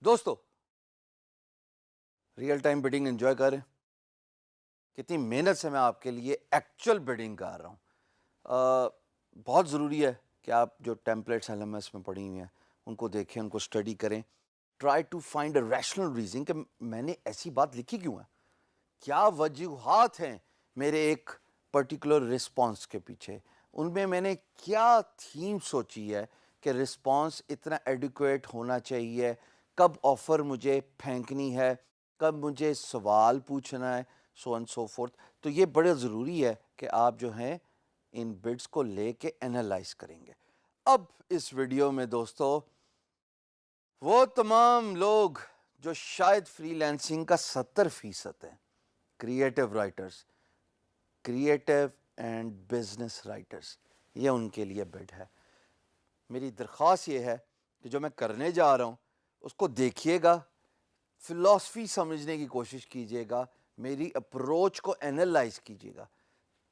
دوستو real time bidding enjoy کر رہے ہیں؟ کتنی محنت سے میں آپ کے لیے ایکچوئل بڈنگ کر رہا ہوں. بہت ضروری ہے کہ آپ جو ٹیمپلیٹس LMS میں پڑھی ہوئی ہیں ان کو دیکھیں, ان کو اسٹڈی کریں. Try to find a rational reason کہ میں نے ایسی بات لکھی کیوں ہے, کیا وجوہات ہیں میرے ایک پرٹیکولر رسپانس کے پیچھے, ان میں نے کیا تھیم سوچی ہے کہ رسپانس اتنا ایڈیکویٹ ہونا چاہیے, کب آفر مجھے پھینکنی ہے, کب مجھے سوال پوچھنا ہے, سو اینڈ سو فورتھ. تو یہ بڑا ضروری ہے کہ آپ جو ہیں ان بڈس کو لے کے انالائز کریں گے. اب اس ویڈیو میں دوستو وہ تمام لوگ جو شاید فری لینسنگ کا 70% ہیں, creative writers, creative and business writers, یہ ان کے لیے بڈ ہے. میری درخواست یہ ہے کہ جو میں کرنے جا رہا ہوں اس کو دیکھیے گا, فلاسفی سمجھنے کی کوشش کیجیے گا, میری اپروچ کو انالائز کیجیے گا,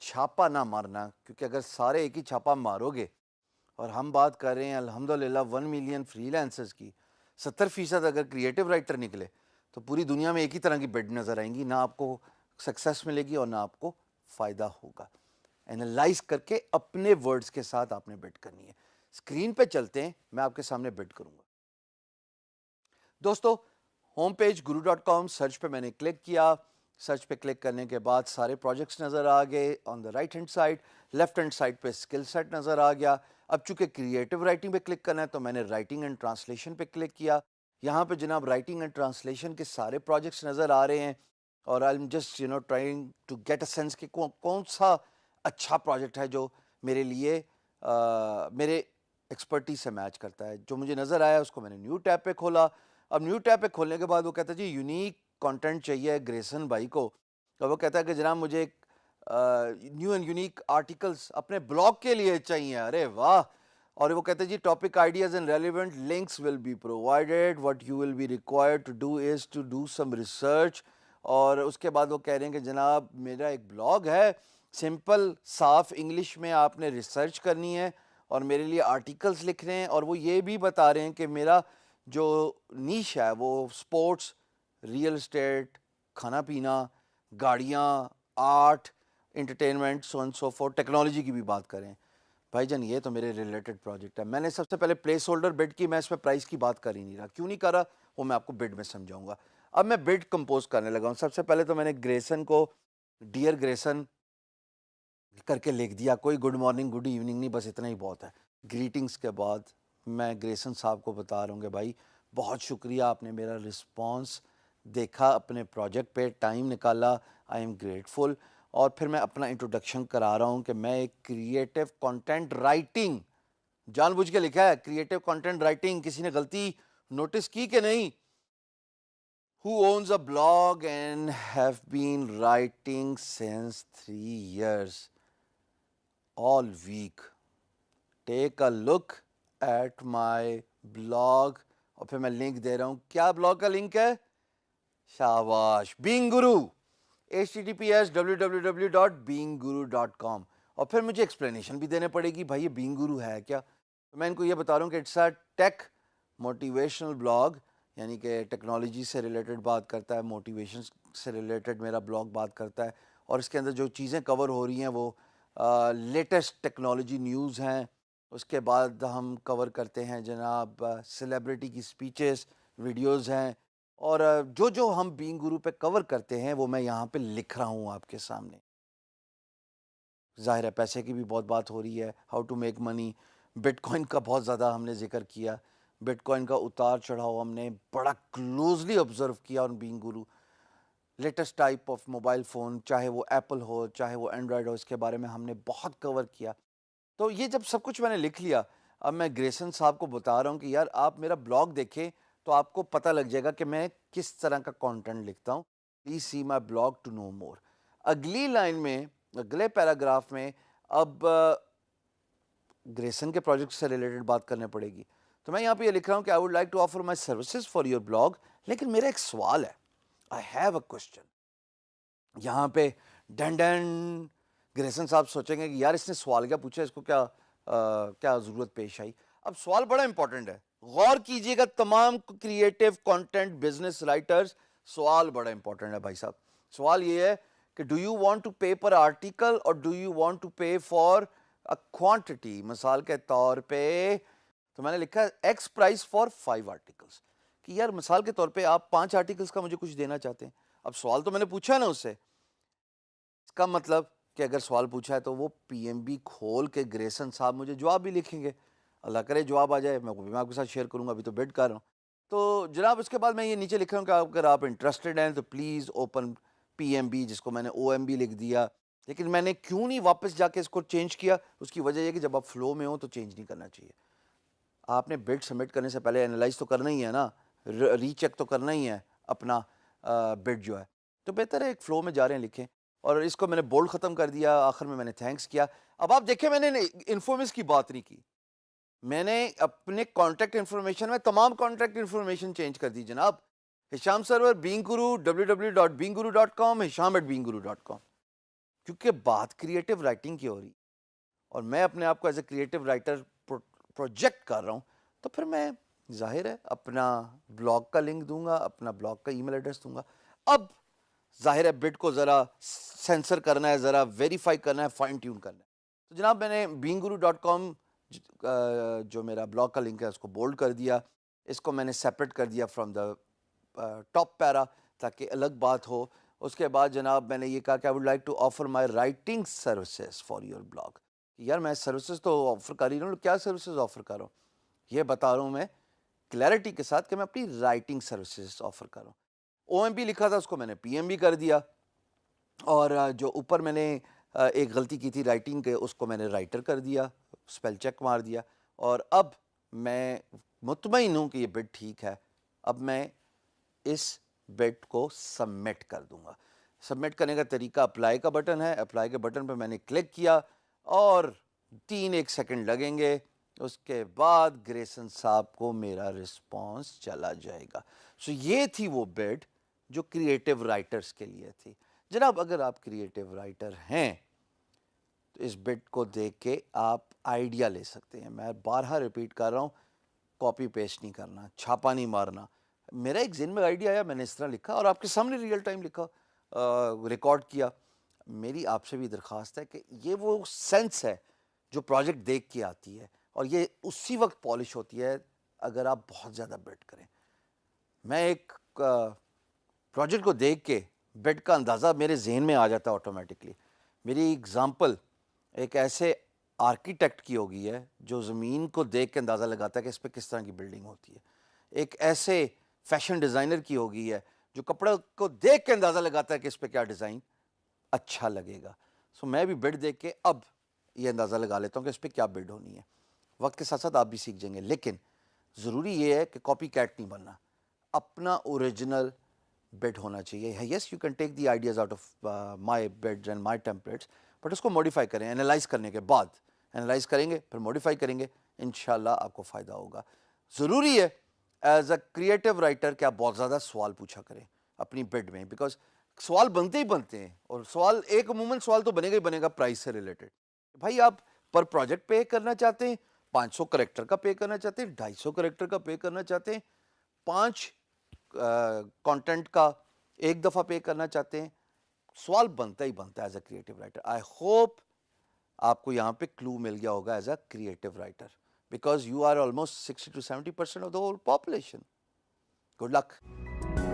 چھاپا نہ مارنا, کیونکہ اگر سارے ایک ہی چھاپا مارو گے, اور ہم بات کر رہے ہیں الحمدللہ 1 ملین فری لانسرز کی, 70% اگر کریٹو رائٹر نکلے تو پوری دنیا میں ایک ہی طرح کی بڈ نظر آئیں گی, نہ آپ کو سکسیس ملے گی اور نہ آپ کو فائدہ ہوگا. انالائز کر کے اپنے ورڈز کے ساتھ آپ نے بڈ کرنی ہے. اسکرین پہ چلتے ہیں, میں آپ کے سامنے بڈ کروں گا. دوستو ہوم پیج guru.com سرچ پہ میں نے کلک کیا. سرچ پہ کلک کرنے کے بعد سارے پروجیکٹس نظر آ گئے. On the right hand side, left hand side پہ اسکل سیٹ نظر آ گیا. اب چونکہ کریٹو رائٹنگ پہ کلک کرنا ہے تو میں نے رائٹنگ اینڈ ٹرانسلیشن پہ کلک کیا. یہاں پہ جناب رائٹنگ اینڈ ٹرانسلیشن کے سارے پروجیکٹس نظر آ رہے ہیں, اور I am just trying to get a sense کہ کون سا اچھا پروجیکٹ ہے جو میرے لیے میرے ایکسپرٹی سے میچ کرتا ہے. جو مجھے نظر آیا اس کو میں نے نیو ٹیب پہ کھولا. اب نیو ٹیب پہ کھولنے کے بعد وہ کہتا ہے جی یونیک کانٹینٹ چاہیے گریسن بھائی کو, اور وہ کہتا ہے کہ جناب مجھے ایک نیو اینڈ یونیک آرٹیکلس اپنے بلاگ کے لیے چاہیے. ارے واہ. اور وہ کہتے ہیں جی topic ideas and relevant links will be provided, what you will be required to do is to do some research. اور اس کے بعد وہ کہہ رہے ہیں کہ جناب میرا ایک بلاگ ہے, سمپل صاف انگلش میں آپ نے ریسرچ کرنی ہے اور میرے لیے آرٹیکلس لکھ رہے ہیں. اور وہ یہ بھی بتا رہے ہیں کہ میرا جو نیش ہے وہ سپورٹس, ریئل اسٹیٹ, کھانا پینا, گاڑیاں, art, entertainment, so and so forth, technology کی بھی بات کریں. بھائی جان یہ تو میرے ریلیٹڈ پروجیکٹ ہے. میں نے سب سے پہلے پلیس ہولڈر بڈ کی, میں اس پہ پرائس کی بات کر ہی نہیں رہا. کیوں نہیں کر رہا وہ میں آپ کو بڈ میں سمجھاؤں گا. اب میں بڈ کمپوز کرنے لگا ہوں. سب سے پہلے تو میں نے گریسن کو ڈیئر گریسن کر کے لکھ دیا. کوئی گڈ مارننگ گڈ ایوننگ نہیں, بس اتنا ہی بہت ہے. گریٹنگس کے بعد میں گریسن صاحب کو بتا رہا ہوں کہ بھائی بہت شکریہ, آپ نے میرا رسپانس دیکھا, اپنے پروجیکٹ پہ ٹائم نکالا, آئی ایم گریٹفل. اور پھر میں اپنا انٹروڈکشن کرا رہا ہوں کہ میں ایک کریٹو کانٹینٹ رائٹنگ, جان بوجھ کے لکھا ہے کریٹو کانٹینٹ رائٹنگ, کسی نے غلطی نوٹس کی کہ نہیں. Who owns a blog and have been writing since 3 years all week. Take a look at my blog. اور پھر میں لنک دے رہا ہوں. کیا بلاگ کا لنک ہے؟ شاباش, بینگ گرو, https www.beingguru.com. اور پھر مجھے ایکسپلینیشن بھی دینے پڑے گی بھائی یہ بینگ گرو ہے کیا. تو میں ان کو یہ بتا رہا ہوں کہ it's a tech motivational blog, یعنی کہ ٹیکنالوجی سے ریلیٹڈ بات کرتا ہے, موٹیویشن سے ریلیٹڈ میرا بلاگ بات کرتا ہے. اور اس کے اندر جو چیزیں کور ہو رہی ہیں وہ لیٹسٹ ٹیکنالوجی نیوز ہیں. اس کے بعد ہم کور کرتے ہیں جناب سیلیبریٹی کی سپیچز, ویڈیوز ہیں. اور جو ہم بینگ گرو پہ کور کرتے ہیں وہ میں یہاں پہ لکھ رہا ہوں آپ کے سامنے. ظاہر ہے پیسے کی بھی بہت بات ہو رہی ہے, how to make money. Bitcoin کا بہت زیادہ ہم نے ذکر کیا, بٹ کوائن کا اتار چڑھاؤ ہم نے بڑا کلوزلی آبزرو کیا اور بینگ گرو. Latest type of mobile phone, چاہے وہ ایپل ہو چاہے وہ اینڈرائڈ ہو, اس کے بارے میں ہم نے بہت کور کیا. تو یہ جب سب کچھ میں نے لکھ لیا, اب میں گریسن صاحب کو بتا رہا ہوں کہ یار آپ میرا بلاگ دیکھیں تو آپ کو پتہ لگ جائے گا کہ میں کس طرح کا کانٹینٹ لکھتا ہوں. Please see my blog to know more. اگلی لائن میں, اگلے پیراگراف میں اب گریسن کے پروجیکٹ سے ریلیٹڈ بات کرنے پڑے گی. تو میں یہاں پہ یہ لکھ رہا ہوں کہ I would like to offer my services for your blog. لیکن میرا ایک سوال ہے, آئی ہیو اے کوشچن. یہاں پہ ڈن ڈن گریسن صاحب سوچیں گے کہ یار اس نے سوال کیا پوچھا, اس کو کیا ضرورت پیش آئی. اب سوال بڑا امپورٹنٹ ہے, غور کیجئے گا تمام کریٹو کانٹینٹ بزنس رائٹرز، سوال بڑا امپورٹنٹ ہے بھائی صاحب. سوال یہ ہے کہ do you want to pay per article اور do you want to pay for quantity. مثال کے طور پہ تو میں نے لکھا ہے ایکس پرائز فار 5 آرٹیکلس، کہ یار مثال کے طور پہ آپ 5 آرٹیکلس کا مجھے کچھ دینا چاہتے ہیں. اب سوال تو میں نے پوچھا نا اس سے، اس کا مطلب کہ اگر سوال پوچھا ہے تو وہ پی ایم بی کھول کے گریسن صاحب مجھے جواب بھی لکھیں گے. اللہ کرے جواب آ جائے، میں آپ کے ساتھ شیئر کروں گا، ابھی تو بڈ کر رہا ہوں. تو جناب اس کے بعد میں یہ نیچے لکھ رہا ہوں کہ اگر آپ انٹرسٹڈ ہیں تو please open P M B, جس کو میں نے او ایم بی لکھ دیا. لیکن میں نے کیوں نہیں واپس جا کے اس کو چینج کیا؟ اس کی وجہ یہ کہ جب آپ فلو میں ہوں تو چینج نہیں کرنا چاہیے. آپ نے بڈ سبمٹ کرنے سے پہلے انالائز تو کرنا ہی ہے نا، ری چیک تو کرنا ہی ہے اپنا بڈ جو ہے. تو بہتر ہے ایک فلو میں جا رہے ہیں لکھیں. اور اس کو میں نے بولڈ ختم کر دیا، آخر میں نے تھینکس کیا. اب آپ دیکھیں میں نے انفارمیشن کی بات نہیں کی، میں نے اپنے کانٹیکٹ انفارمیشن میں تمام کانٹیکٹ انفارمیشن چینج کر دی جناب. ہشام سرور بینگ گرو www.beinguru.com hisham@beinguru.com. کیونکہ بات کریٹو رائٹنگ کی ہو رہی اور میں اپنے آپ کو as a creative writer project کر رہا ہوں، تو پھر میں ظاہر ہے اپنا بلاگ کا لنک دوں گا، اپنا بلاگ کا ای میل ایڈریس دوں گا. اب ظاہر ہے بٹ کو ذرا سینسر کرنا ہے، ذرا ویریفائی کرنا ہے، فائن ٹیون کرنا ہے. تو جناب میں نے beinguru.com جو میرا بلاگ کا لنک ہے اس کو بولڈ کر دیا، اس کو میں نے سیپریٹ کر دیا فرام دا ٹاپ پیرا تاکہ الگ بات ہو. اس کے بعد جناب میں نے یہ کہا کہ I would like to offer my writing services for your blog. یار میں سروسز تو آفر کر ہی رہا ہوں، کیا سروسز آفر کر رہا ہوں؟ یہ بتا رہا ہوں میں کلیئرٹی کے ساتھ کہ میں اپنی رائٹنگ سروسز آفر کر رہا ہوں. او ایم بی لکھا تھا، اس کو میں نے پی ایم بی کر دیا. اور جو اوپر میں نے ایک غلطی کی تھی رائٹنگ کے، اس کو میں نے رائٹر کر دیا، اسپیل چیک مار دیا. اور اب میں مطمئن ہوں کہ یہ بٹ ٹھیک ہے. اب میں اس بٹ کو سبمٹ کر دوں گا. سبمٹ کرنے کا طریقہ اپلائی کا بٹن ہے، اپلائی کے بٹن پہ میں نے کلک کیا اور 1 سیکنڈ لگیں گے. اس کے بعد گریسن صاحب کو میرا رسپانس چلا جائے گا. سو یہ تھی وہ بٹ جو کریٹو رائٹرز کے لیے تھی. جناب اگر آپ کریٹو رائٹر ہیں تو اس بٹ کو دیکھ کے آپ آئیڈیا لے سکتے ہیں. میں بارہا ریپیٹ کر رہا ہوں، کاپی پیسٹ نہیں کرنا، چھاپا نہیں مارنا. میرا ایک ذہن میں آئیڈیا آیا، میں نے اس طرح لکھا اور آپ کے سامنے ریئل ٹائم لکھا، ریکارڈ کیا. میری آپ سے بھی درخواست ہے کہ یہ وہ سینس ہے جو پروجیکٹ دیکھ کے آتی ہے اور یہ اسی وقت پالش ہوتی ہے اگر آپ بہت زیادہ بٹ کریں. میں ایک پروجیکٹ کو دیکھ کے بٹ کا اندازہ میرے ذہن میں آ جاتا ہے آٹومیٹکلی. میری اگزامپل ایک ایسے آرکیٹیکٹ کی ہوگی ہے جو زمین کو دیکھ کے اندازہ لگاتا ہے کہ اس پہ کس طرح کی بلڈنگ ہوتی ہے. ایک ایسے فیشن ڈیزائنر کی ہوگی ہے جو کپڑے کو دیکھ کے اندازہ لگاتا ہے کہ اس پہ کیا ڈیزائن اچھا لگے گا. سو میں بھی بڈ دیکھ کے اب یہ اندازہ لگا لیتا ہوں کہ اس پہ کیا بڈ ہونی ہے. وقت کے ساتھ ساتھ آپ بھی سیکھ جائیں گے، لیکن ضروری یہ ہے کہ کاپی کیٹ نہیں بننا، اپنا اوریجنل بڈ ہونا چاہیے. Yes you can take the ideas out of my bid and my templates, but اس کو موڈیفائی کریں. انالائز کرنے کے بعد انالائز کریں گے، پھر موڈیفائی کریں گے، انشاءاللہ آپ کو فائدہ ہوگا. ضروری ہے ایز اے کریٹو رائٹر کہ آپ بہت زیادہ سوال پوچھا کریں اپنی بڈ میں، بیکاز سوال بنتے ہی بنتے ہیں. اور سوال ایک عموماً سوال تو بنے گا ہی بنے گا پرائز سے ریلیٹڈ. بھائی آپ پر پروجیکٹ پے کرنا چاہتے ہیں، 500 کریکٹر کا پے کرنا چاہتے ہیں، 250 کریکٹر کا پے کرنا چاہتے ہیں، 5 کانٹینٹ کا ایک دفعہ پے کرنا چاہتے ہیں، سوال بنتا ہی بنتا ہے as a creative writer. I hope آپ کو یہاں پہ کلو مل گیا ہوگا as a creative writer, because you are almost 60 to 70% of the whole population. Good look.